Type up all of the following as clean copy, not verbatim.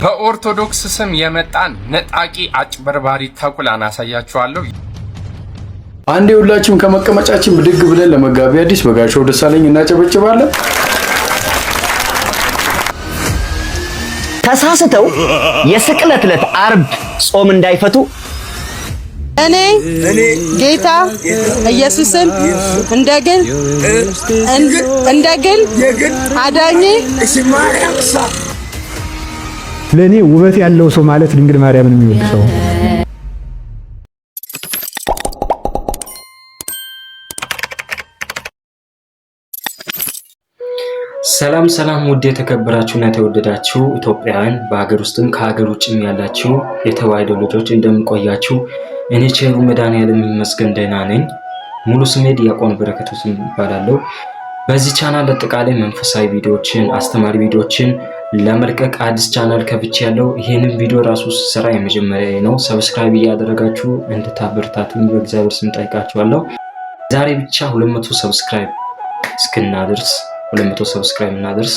በኦርቶዶክስ ስም የመጣን ነጣቂ አጭበርባሪ ተኩላን አሳያችኋለሁ። አንዴ ሁላችሁም ከመቀመጫችን ብድግ ብለን ለመጋቢ አዲስ በጋሻው ደሳለኝ እናጨበጭባለን። ተሳስተው የስቅለት ዕለት አርብ ጾም እንዳይፈቱ እኔ ጌታ ኢየሱስን እንደግል አዳኜ ለኔ ውበት ያለው ሰው ማለት ድንግል ማርያምን የሚወድ ሰው። ሰላም ውድ የተከበራችሁና የተወደዳችሁ ኢትዮጵያውያን በሀገር ውስጥም ከሀገር ውጭም ያላችሁ የተዋሕዶ ልጆች እንደምን ቆያችሁ? እኔ ቸሩ መድኃኔዓለም ይመስገን ደህና ነኝ። ሙሉ ስሜ ዲያቆን በረከቱ እባላለሁ። በዚህ ቻናል አጠቃላይ መንፈሳዊ ቪዲዮዎችን፣ አስተማሪ ቪዲዮዎችን ለመልቀቅ አዲስ ቻናል ከፍቻለሁ። ይሄንን ቪዲዮ ራሱ ስራ የመጀመሪያ ነው። ሰብስክራይብ እያደረጋችሁ እንድታበረታቱኝ በእግዚአብሔር ስም ጠይቃችኋለሁ። ዛሬ ብቻ 200 ሰብስክራይብ እስክናደርስ 200 ሰብስክራይብ እናደርስ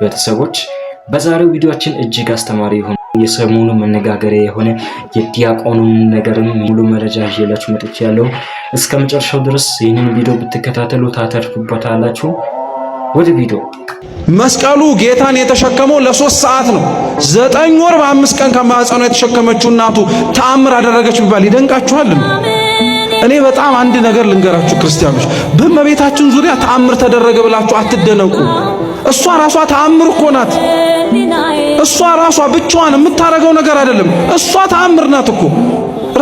ቤተሰቦች። በዛሬው ቪዲዮአችን እጅግ አስተማሪ የሆነ የሰሞኑ መነጋገሪያ የሆነ የዲያቆኑን ነገርም ሙሉ መረጃ ይዤላችሁ መጥቻለሁ። እስከ መጨረሻው ድረስ ይህንን ቪዲዮ ብትከታተሉ ታተርፉበታላችሁ። ወደ ቪዲዮ። መስቀሉ ጌታን የተሸከመው ለ3 ሰዓት ነው። 9 ወር በ5 ቀን ከማህፀኗ የተሸከመችው እናቱ ተአምር አደረገች ቢባል ይደንቃችኋል? እኔ በጣም አንድ ነገር ልንገራችሁ ክርስቲያኖች፣ በእመቤታችን ዙሪያ ተአምር ተደረገ ብላችሁ አትደነቁ። እሷ ራሷ ተአምር እኮ ናት። እሷ ራሷ ብቻዋን የምታረገው ነገር አይደለም። እሷ ተአምር ናት እኮ።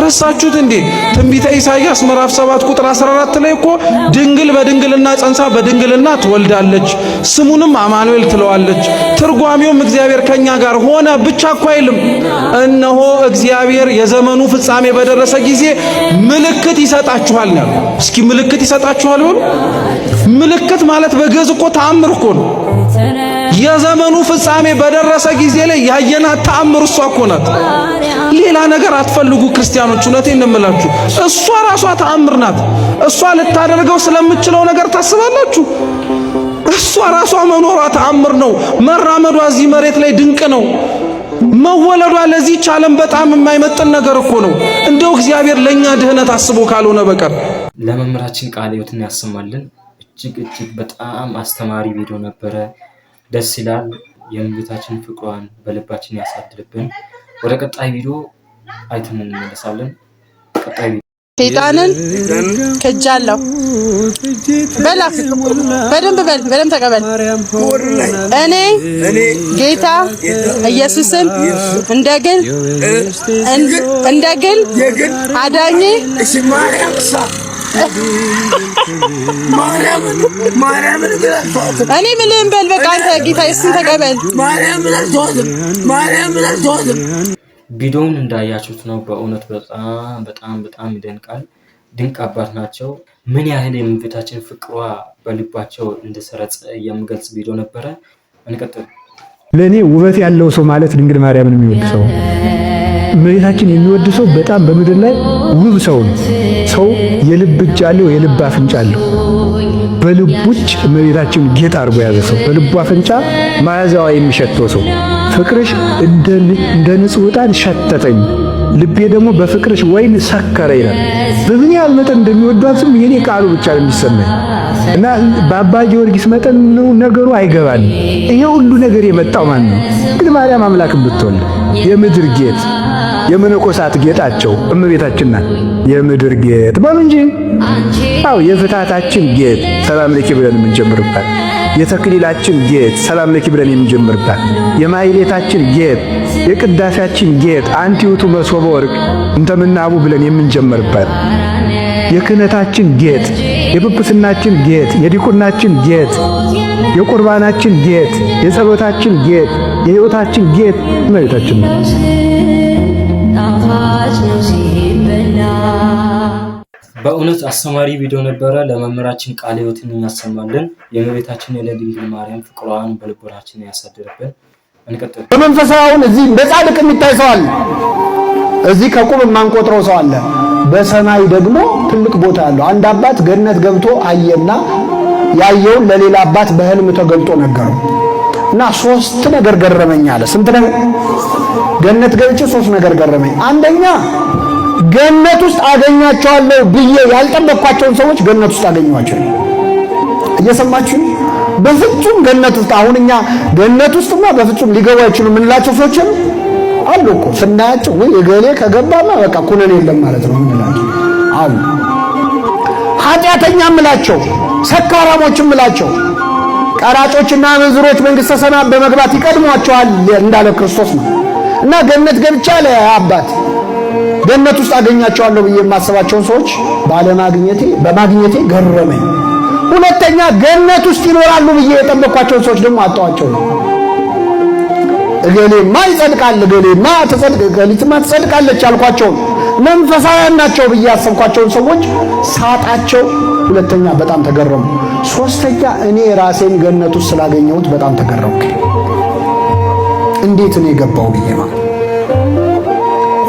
ረሳችሁት እንዴ? ትንቢተ ኢሳይያስ ምዕራፍ 7 ቁጥር 14 ላይ እኮ ድንግል በድንግልና ጸንሳ በድንግልና ትወልዳለች፣ ስሙንም አማኑኤል ትለዋለች። ትርጓሜውም እግዚአብሔር ከኛ ጋር ሆነ ብቻ እኮ አይልም። እነሆ እግዚአብሔር የዘመኑ ፍጻሜ በደረሰ ጊዜ ምልክት ይሰጣችኋል ነው። እስኪ ምልክት ይሰጣችኋል በሉ። ምልክት ማለት በግዕዝ እኮ ተአምር እኮ ነው። የዘመኑ ፍጻሜ በደረሰ ጊዜ ላይ ያየናት ተአምር እሷ እኮ ናት። ሌላ ነገር አትፈልጉ ክርስቲያኖች፣ እውነቴን ነው የምላችሁ። እሷ ራሷ ተአምር ናት። እሷ ልታደርገው ስለምትችለው ነገር ታስባላችሁ? እሷ ራሷ መኖሯ ተአምር ነው። መራመዷ እዚህ መሬት ላይ ድንቅ ነው። መወለዷ ለዚህች ዓለም በጣም የማይመጥን ነገር እኮ ነው። እንደው እግዚአብሔር ለኛ ድህነት አስቦ ካልሆነ በቀር። ለመምህራችን ቃለ ሕይወትን ያሰማልን። እጅግ በጣም አስተማሪ ቪዲዮ ነበረ። ደስ ይላል። የእመቤታችን ፍቅሯን በልባችን ያሳድርብን። ወደ ቀጣይ ቪዲዮ አይተን እንመለሳለን። ቀጣይ ቪዲዮ ሰይጣንን ከጃለው በላፍ በደንብ ተቀበል። እኔ ጌታ ኢየሱስን እንደግል አዳኜ እኔ ምንም በል በቃ አንተ ጌታ ኢየሱስን ተቀበል። ቪዲዮውን እንዳያችሁት ነው። በእውነት በጣም ይደንቃል። ድንቅ አባት ናቸው። ምን ያህል የእመቤታችን ፍቅሯ በልባቸው እንደሰረጸ የሚገልጽ ቪዲዮ ነበረ። እንቀጥል። ለኔ ውበት ያለው ሰው ማለት ድንግል ማርያምን የሚወድ ሰው። እመቤታችን የሚወድ ሰው በጣም በምድር ላይ ውብ ሰው ነው። ሰው የልብ እጅ አለው፣ የልብ አፍንጫ አለው። በልቡ ውጭ እመቤታችን ጌጥ አድርጎ ያዘ ሰው፣ በልቡ አፍንጫ መዓዛዋ የሚሸተው ሰው። ፍቅርሽ እንደ ንጹህ ዕጣን ሸተተኝ፣ ልቤ ደግሞ በፍቅርሽ ወይን ሰከረ ይላል። በምን ያህል መጠን እንደሚወዷትም የኔ ቃሉ ብቻ የሚሰማኝ እና በአባ ጊዮርጊስ መጠን ነው ነገሩ አይገባንም። ይሄ ሁሉ ነገር የመጣው ማን ነው? እንግዲህ ማርያም አምላክን ብትወልድ የምድር ጌጥ የመነኮሳት ጌጣቸው እመቤታችን ናት። የምድር ጌጥ በሉ እንጂ አው የፍታታችን ጌጥ ሰላም ለኪ ብለን የምንጀምርባት፣ የተክሊላችን ጌጥ ሰላም ለኪ ብለን የምንጀምርባት፣ የማይሌታችን ጌጥ የቅዳሴያችን ጌጥ አንቲ ውእቱ መሶበ ወርቅ እንተ ምናቡ ብለን የምንጀምርባት፣ የክህነታችን ጌጥ የጵጵስናችን ጌጥ የዲቁናችን ጌጥ የቁርባናችን ጌጥ የጸሎታችን ጌጥ የሕይወታችን ጌጥ እመቤታችን ናት። በእውነት አስተማሪ ቪዲዮ ነበረ። ለመምህራችን ቃለ ሕይወትን ያሰማልን። የእመቤታችን የድንግል ማርያም ፍቅሯን በልቦናችን ያሳድርብን። እንቀጥል። በመንፈሳውን እዚህ እንደ ጻድቅ የሚታይ ሰው አለ። እዚህ ከቁብ የማንቆጥረው ሰው አለ። በሰማይ ደግሞ ትልቅ ቦታ አለው። አንድ አባት ገነት ገብቶ አየና ያየውን ለሌላ አባት በህልም ተገልጦ ነገረው። እና ሶስት ነገር ገረመኝ አለ። ስንት ነገር? ገነት ገብቼ ሶስት ነገር ገረመኝ። አንደኛ ገነት ውስጥ አገኛቸዋለሁ ብዬ ያልጠበቅኳቸውን ሰዎች ገነት ውስጥ አገኘኋቸው። እየሰማችሁ? በፍጹም ገነት ውስጥ አሁን እኛ ገነት ውስጥማ በፍጹም ሊገቡ አይችሉም የምንላቸው ሰዎችን አሉ እኮ ስናያቸው፣ ወይ እገሌ ከገባማ በቃ ኩነኔ የለም ማለት ነው የምንላቸው አሉ። ኃጢአተኛ ምላቸው፣ ሰካራሞች ምላቸው፣ ቀራጮችና መንዝሮች መንግስተ ሰማያት በመግባት ይቀድሟቸዋል እንዳለ ክርስቶስ ነው። እና ገነት ገብቻ ለአባት ገነት ውስጥ አገኛቸዋለሁ ብዬ የማስባቸውን ሰዎች በማግኘቴ ገረመኝ። ሁለተኛ ገነት ውስጥ ይኖራሉ ብዬ የጠበቅኳቸውን ሰዎች ደግሞ አጣኋቸው ነው። እገሌማ ይጸድቃል፣ እገሌማ ትጸድቃለች ያልኳቸውን መንፈሳውያን ናቸው ብዬ ያሰብኳቸውን ሰዎች ሳጣቸው፣ ሁለተኛ በጣም ተገረሙ። ሶስተኛ እኔ ራሴን ገነት ውስጥ ስላገኘሁት በጣም ተገረምኩ። እንዴት ነው የገባው ብዬ ማለት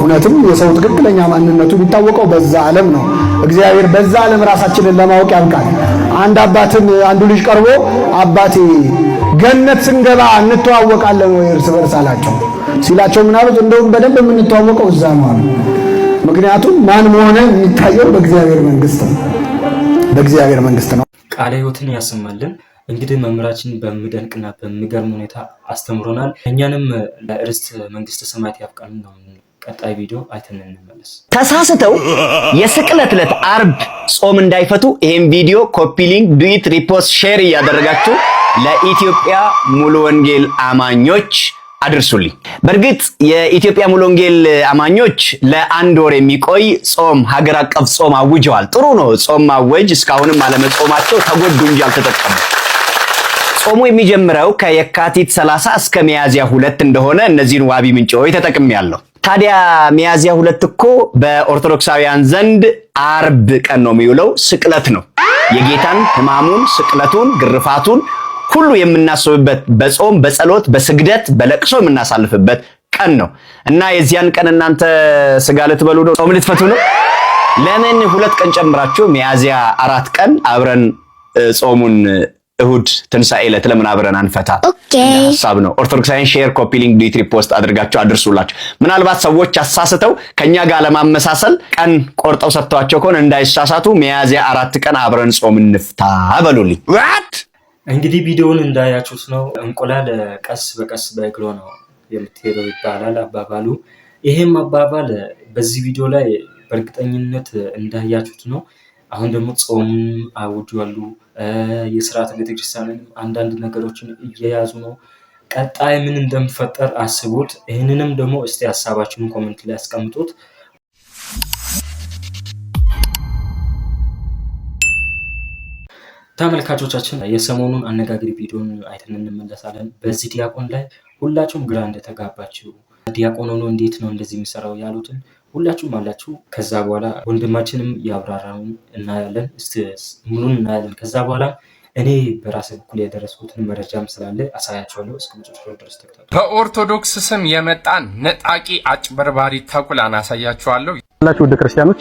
እውነትም የሰው ትክክለኛ ማንነቱ የሚታወቀው በዛ ዓለም ነው። እግዚአብሔር በዛ ዓለም ራሳችንን ለማወቅ ያብቃል። አንዱ ልጅ ቀርቦ አባቴ ገነት ስንገባ እንተዋወቃለን ወይ እርስ በርስ አላቸው። ሲላቸው ምን አሉት? እንደውም በደንብ የምንተዋወቀው እዛ ነው አሉ። ምክንያቱም ማን መሆነ የሚታየው በእግዚአብሔር መንግስት ነው። ቃለ ሕይወትን ያሰማልን። እንግዲህ መምህራችን በሚደንቅና በሚገርም ሁኔታ አስተምሮናል። እኛንም ለርስት መንግስተ ሰማያት ያብቃን ነው። ቀጣይ ቪዲዮ አይተን እንመለስ። ተሳስተው የስቅለት ዕለት አርብ ጾም እንዳይፈቱ ይሄን ቪዲዮ ኮፒ ሊንክ፣ ዱዊት፣ ሪፖስት፣ ሼር እያደረጋችሁ ለኢትዮጵያ ሙሉ ወንጌል አማኞች አድርሱልኝ። በእርግጥ የኢትዮጵያ ሙሉ ወንጌል አማኞች ለአንድ ወር የሚቆይ ጾም ሀገር አቀፍ ጾም አውጀዋል። ጥሩ ነው ጾም ማወጅ። እስካሁንም አለመጾማቸው ተጎዱ እንጂ አልተጠቀሙ። ጾሙ የሚጀምረው ከየካቲት 30 እስከ ሚያዝያ 2 እንደሆነ እነዚህን ዋቢ ምንጮች ተጠቅሜያለሁ። ታዲያ ሚያዝያ 2 እኮ በኦርቶዶክሳውያን ዘንድ አርብ ቀን ነው የሚውለው። ስቅለት ነው። የጌታን ሕማሙን፣ ስቅለቱን፣ ግርፋቱን ሁሉ የምናስብበት በጾም በጸሎት በስግደት በለቅሶ የምናሳልፍበት ቀን ነው እና የዚያን ቀን እናንተ ስጋ ልትበሉ ነው? ጾም ልትፈቱ ነው? ለምን 2 ቀን ጨምራችሁ ሚያዝያ 4 ቀን አብረን ጾሙን እሁድ ትንሣኤ ዕለት ለምን አብረን አንፈታ? ሐሳብ ነው። ኦርቶዶክሳውያን ሼር፣ ኮፒ ሊንክ፣ ዱዊት፣ ሪፖስት አድርጋችሁ አድርሱላችሁ። ምናልባት ሰዎች አሳስተው ከኛ ጋር ለማመሳሰል ቀን ቆርጠው ሰጥተዋቸው ከሆነ እንዳይሳሳቱ ሚያዝያ 4 ቀን አብረን ጾም እንፍታ በሉልኝ። እንግዲህ ቪዲዮውን እንዳያችሁት ነው። እንቁላል ቀስ በቀስ በእግሯ ነው የምትሄደው ይባላል አባባሉ። ይሄም አባባል በዚህ ቪዲዮ ላይ በእርግጠኝነት እንዳያችሁት ነው። አሁን ደግሞ ጾሙን አውጇሉ። የሥርዓተ ቤተክርስቲያንን አንዳንድ ነገሮችን እየያዙ ነው። ቀጣይ ምን እንደሚፈጠር አስቡት። ይህንንም ደግሞ እስቲ ሀሳባችሁን ኮሜንት ላይ አስቀምጡት። ተመልካቾቻችን የሰሞኑን አነጋጋሪ ቪዲዮን አይተን እንመለሳለን። በዚህ ዲያቆን ላይ ሁላችሁም ግራ እንደተጋባችሁ ዲያቆን ሆኖ እንዴት ነው እንደዚህ የሚሰራው ያሉትን ሁላችሁም አላችሁ። ከዛ በኋላ ወንድማችንም ያብራራውን እናያለን። እስቲ ሙሉን እናያለን። ከዛ በኋላ እኔ በራሴ በኩል የደረስኩትን መረጃም ስላለ አሳያችኋለሁ። እስከ መጨረሻው ድረስ ተከታተሉ። በኦርቶዶክስ ስም የመጣን ነጣቂ አጭበርባሪ ተኩላን አሳያችኋለሁ። ሁላችሁ ወደ ክርስቲያኖች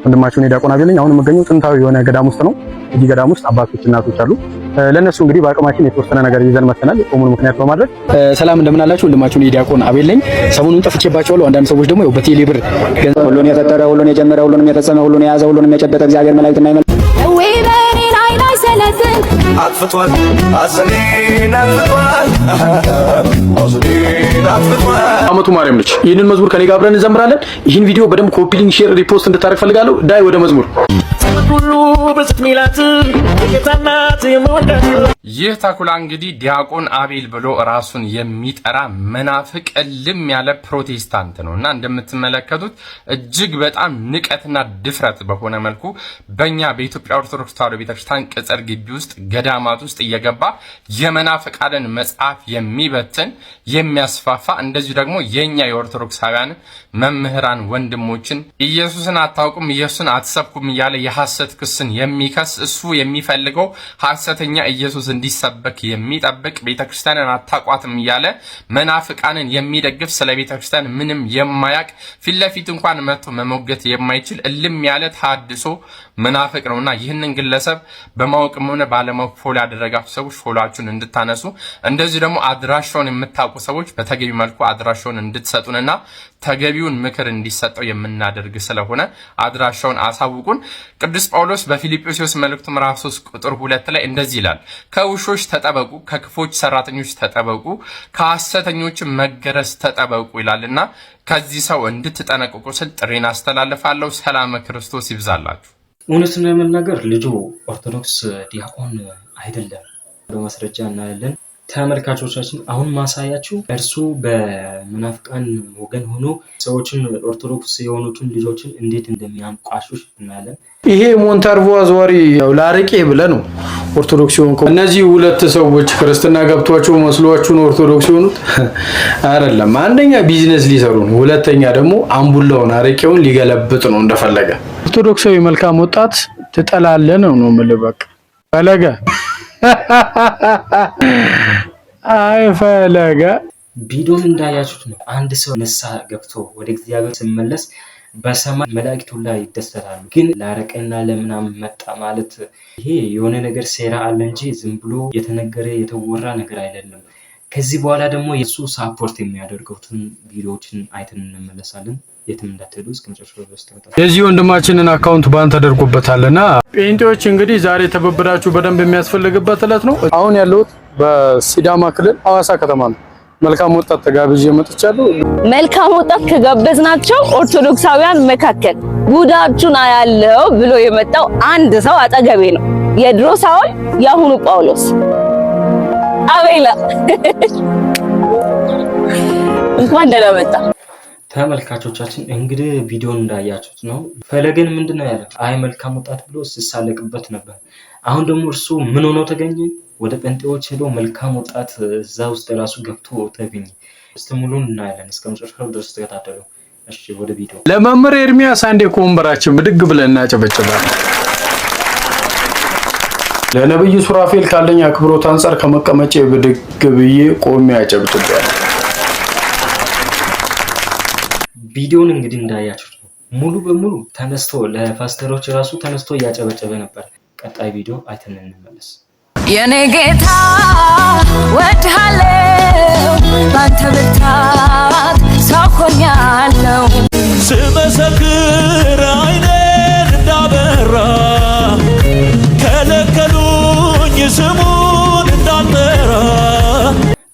ወንድማችሁን ዲያቆን አቤል ነኝ። አሁን የምገኘው ጥንታዊ የሆነ ገዳም ውስጥ ነው። እዚህ ገዳም ውስጥ አባቶች እናቶች አሉ። ለነሱ እንግዲህ በአቅማችን የተወሰነ ነገር ይዘን መተናል። ጾሙን ምክንያት በማድረግ ሰላም እንደምን አላችሁ? ወንድማችሁን ዲያቆን አቤል ነኝ። ሰሞኑን ጠፍቼባችኋለሁ። አንዳንድ ሰዎች ደግሞ ያው በቴሌ ብር ሁሉን የፈጠረ ሁሉን የጀመረ ሁሉንም የፈጸመ ሁሉን የያዘ ሁሉንም የጨበጠ እግዚአብሔር መላእክትና አጥፍቷል አዘኔን አጥፍቷል አመቱ ማርያም ነች። ይህንን መዝሙር ከኔ ጋር አብረን እንዘምራለን። ይህን ቪዲዮ በደንብ ኮፒ ሊንክ፣ ሼር፣ ሪፖስት እንድታረግ ፈልጋለሁ። ዳይ ወደ መዝሙር ይህ ተኩላ እንግዲህ ዲያቆን አቤል ብሎ ራሱን የሚጠራ መናፍቅ እልም ያለ ፕሮቴስታንት ነው እና እንደምትመለከቱት እጅግ በጣም ንቀትና ድፍረት በሆነ መልኩ በእኛ በኢትዮጵያ ኦርቶዶክስ ተዋሕዶ ቤተክርስቲያን ቅጽር ግቢ ውስጥ ገዳማት ውስጥ እየገባ የመናፍቃንን መጽሐፍ የሚበትን የሚያስፋፋ እንደዚሁ ደግሞ የኛ የኦርቶዶክሳውያን መምህራን ወንድሞችን ኢየሱስን አታውቁም ኢየሱስን አትሰብኩም እያለ የሐሰት ክስን የሚከስ እሱ የሚፈልገው ሐሰተኛ ኢየሱስ እንዲሰበክ የሚጠብቅ ቤተክርስቲያንን አታቋትም እያለ መናፍቃንን የሚደግፍ ስለ ቤተክርስቲያን ምንም የማያቅ ፊት ለፊት እንኳን መጥቶ መሞገት የማይችል እልም ያለ ታድሶ መናፍቅ ነውና ይህንን ግለሰብ በማወቅም ሆነ ባለማወቅ ፎሎ ያደረጋችሁ ሰዎች ፎሎአችሁን እንድታነሱ እንደዚህ ደግሞ አድራሻውን የምታውቁ ሰዎች በተገቢ መልኩ አድራሻውን እንድትሰጡንና ተገቢውን ምክር እንዲሰጠው የምናደርግ ስለሆነ አድራሻውን አሳውቁን። ቅዱስ ጳውሎስ በፊልጵስዩስ መልእክቱ ምዕራፍ 3 ቁጥር 2 ላይ እንደዚህ ይላል፣ ከውሾች ተጠበቁ፣ ከክፎች ሰራተኞች ተጠበቁ፣ ከሐሰተኞች መገረዝ ተጠበቁ ይላልና ከዚህ ሰው እንድትጠነቀቁ ስል ጥሬን አስተላልፋለሁ። ሰላም ክርስቶስ ይብዛላችሁ። እውነቱን ለመናገር ልጁ ኦርቶዶክስ ዲያቆን አይደለም፣ በማስረጃ እናያለን። ተመልካቾቻችን አሁን ማሳያችሁ እርሱ በመናፍቃን ወገን ሆኖ ሰዎችን ኦርቶዶክስ የሆኑትን ልጆችን እንዴት እንደሚያንቋሽሽ እናያለን። ይሄ ሞንታርቮ አዝዋሪ ያው ላርቄ ብለ ነው ኦርቶዶክስ ሆንኩ። እነዚህ ሁለት ሰዎች ክርስትና ገብቷቸው መስሏችሁ ነው ኦርቶዶክስ ሆኑት አይደለም። አንደኛ ቢዝነስ ሊሰሩ ነው፣ ሁለተኛ ደግሞ አምቡላውን አርቄውን ሊገለብጥ ነው እንደፈለገ። ኦርቶዶክሳዊ መልካም ወጣት ትጠላለህ ነው የምልህ። በቃ ፈለገ አይ ፈለገ ቪዲዮን እንዳያችሁት ነው። አንድ ሰው ንስሐ ገብቶ ወደ እግዚአብሔር ሲመለስ በሰማይ መላእክቱ ላይ ይደሰታሉ። ግን ላረቀና ለምናምን መጣ ማለት ይሄ የሆነ ነገር ሴራ አለ እንጂ ዝም ብሎ የተነገረ የተወራ ነገር አይደለም። ከዚህ በኋላ ደግሞ የሱ ሳፖርት የሚያደርጉትን ቪዲዮዎችን አይተን እንመለሳለን። የትም እንዳትሄዱ እስከ መጨረሻው ድረስ ተከታተሉ። የዚህ ወንድማችንን አካውንት ባን ተደርጎበታልና ጴንጤዎች እንግዲህ ዛሬ ተበብራችሁ በደንብ የሚያስፈልግበት ዕለት ነው። አሁን ያለሁት በሲዳማ ክልል ሐዋሳ ከተማ ነው። መልካም ወጣት ተጋብዤ መጥቻለሁ። መልካም ወጣት ከጋበዝናቸው ኦርቶዶክሳውያን መካከል ጉዳችሁን አያለው ብሎ የመጣው አንድ ሰው አጠገቤ ነው። የድሮ ሳውል ያሁኑ ጳውሎስ አቤላ እንኳን ደህና መጣ። ተመልካቾቻችን እንግዲህ ቪዲዮን እንዳያችሁት ነው። ፈለገን ምንድነው ያለው? አይ መልካም ወጣት ብሎ ሲሳለቅበት ነበር። አሁን ደግሞ እርሱ ምን ሆኖ ተገኘ? ወደ ጴንጤዎች ሄዶ መልካም ወጣት እዛ ውስጥ ራሱ ገብቶ ተገኘ። እስቲ ሙሉን እናያለን። እስከ መጨረሻው ድረስ ተከታተሉ። እሺ ወደ ቪዲዮ። ለመምህር ኤርሚያስ አንዴ ከወንበራችን ብድግ ብለን እናጨበጭባለን። ለነብዩ ሱራፌል ካለኝ አክብሮት አንፃር ከመቀመጬ ብድግ ብዬ ቆሜ አጨብጭባለሁ። ቪዲዮን እንግዲህ እንዳያችሁት ነው። ሙሉ በሙሉ ተነስቶ ለፓስተሮች ራሱ ተነስቶ እያጨበጨበ ነበር። ቀጣይ ቪዲዮ አይተን እንመለስ። የኔ ጌታ ወድሃለው ባንተ ብርታት ሰው ሆኛለው ስመሰክር አይኔን እንዳበራ ከለከሉኝ ስሙን እንዳልጠራ።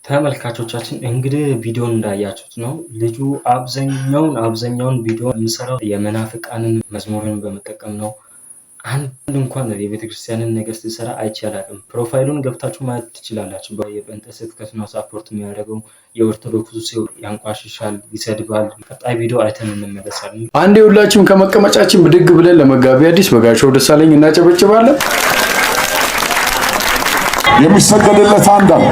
ተመልካቾቻችን እንግዲህ ቪዲዮን እንዳያችሁት ነው። ልጁ አብዛኛውን ቪዲዮ የሚሰራው የመናፍቃንን መዝሙርን በመጠቀም ነው። አንድ እንኳን የቤተክርስቲያንን ነገር ሲሰራ አይቻላልም። ፕሮፋይሉን ገብታችሁ ማየት ትችላላችሁ። የጴንጤ ስብከት ነው ሳፖርት የሚያደርገው። የኦርቶዶክሱ ሰው ያንቋሽሻል፣ ይሰድባል። ቀጣይ ቪዲዮ አይተን እንመለሳለን። አንዴ ሁላችሁም ከመቀመጫችን ብድግ ብለን ለመጋቢ አዲስ በጋሻው ደሳለኝ እናጨበጭባለን። የሚሰገድለት አንድ አለ።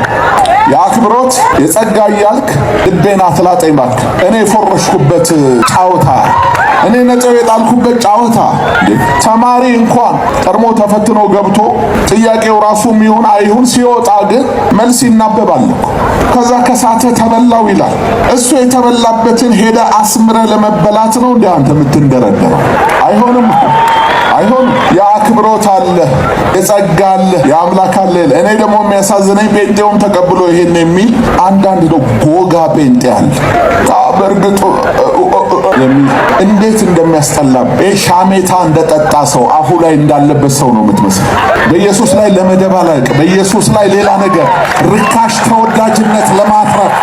የአክብሮት የጸጋ እያልክ ልቤን አትላጠኝ ባክ። እኔ የፎረሽኩበት ጫወታ፣ እኔ ነጥብ የጣልኩበት ጫወታ። ተማሪ እንኳን ቀድሞ ተፈትኖ ገብቶ ጥያቄው ራሱ ይሁን አይሁን ሲወጣ ግን መልስ ይናበባል። ከዛ ከሳተ ተበላው ይላል። እሱ የተበላበትን ሄደ አስምረ ለመበላት ነው እንዴ አንተ የምትንደረደረው? አይሆንም። የአክብሮት አለ፣ የጸጋ አለ፣ የአምላክ አለ። እኔ ደግሞ የሚያሳዝነኝ ጴንጤውም ተቀብሎ ይሄን የሚል አንዳንድ ነው ጎጋ ጴንጤ አለ። በእርግጥ እንዴት እንደሚያስጠላ ሻሜታ እንደጠጣ ሰው አፉ ላይ እንዳለበት ሰው ነው የምትመስለው። በኢየሱስ ላይ ለመደባለቅ፣ በኢየሱስ ላይ ሌላ ነገር ርካሽ ተወዳጅነት ለማትረፍ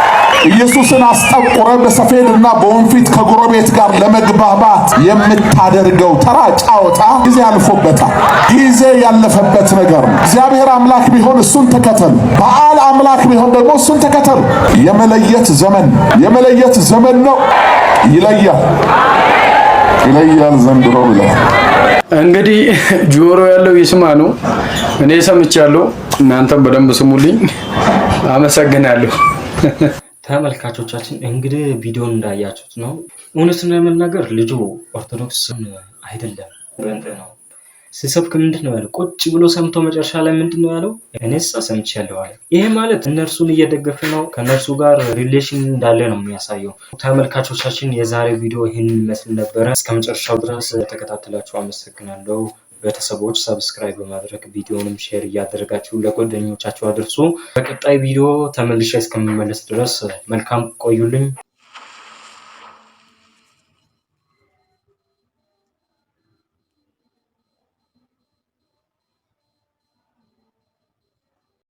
ኢየሱስን አስጠቁረ በሰፌድና በወንፊት ከጎረቤት ጋር ለመግባባት የምታደርገው ተራ ጫወታ ጊዜ አልፎበታል። ጊዜ ያለፈበት ነገር ነው። እግዚአብሔር አምላክ ቢሆን እሱን ተከተሉ፣ በዓል አምላክ ቢሆን ደግሞ እሱን ተከተሉ። የመለየት ዘመን ነው። ይለያል ዘንድሮ ብለዋል። እንግዲህ ጆሮ ያለው ይስማ ነው። እኔ ሰምቻለሁ፣ እናንተም በደንብ ስሙልኝ። አመሰግናለሁ። ተመልካቾቻችን እንግዲህ ቪዲዮን እንዳያችሁት ነው። እውነቱን ለመናገር ልጁ ኦርቶዶክስ አይደለም፣ ጴንጤ ነው። ሲሰብክ ምንድነው ያለው? ቁጭ ብሎ ሰምቶ መጨረሻ ላይ ምንድነው ያለው? እኔስ ሰምቻለሁ አለ። ይሄ ማለት እነርሱን እየደገፈ ነው፣ ከነርሱ ጋር ሪሌሽን እንዳለ ነው የሚያሳየው። ተመልካቾቻችን የዛሬ ቪዲዮ ይህንን ይመስል ነበረ። እስከመጨረሻው ድረስ ተከታተላችሁ አመሰግናለሁ። ቤተሰቦች ሰብስክራይብ በማድረግ ቪዲዮንም ሼር እያደረጋችሁ ለጓደኞቻችሁ አድርሱ። በቀጣይ ቪዲዮ ተመልሼ እስከምመለስ ድረስ መልካም ቆዩልኝ።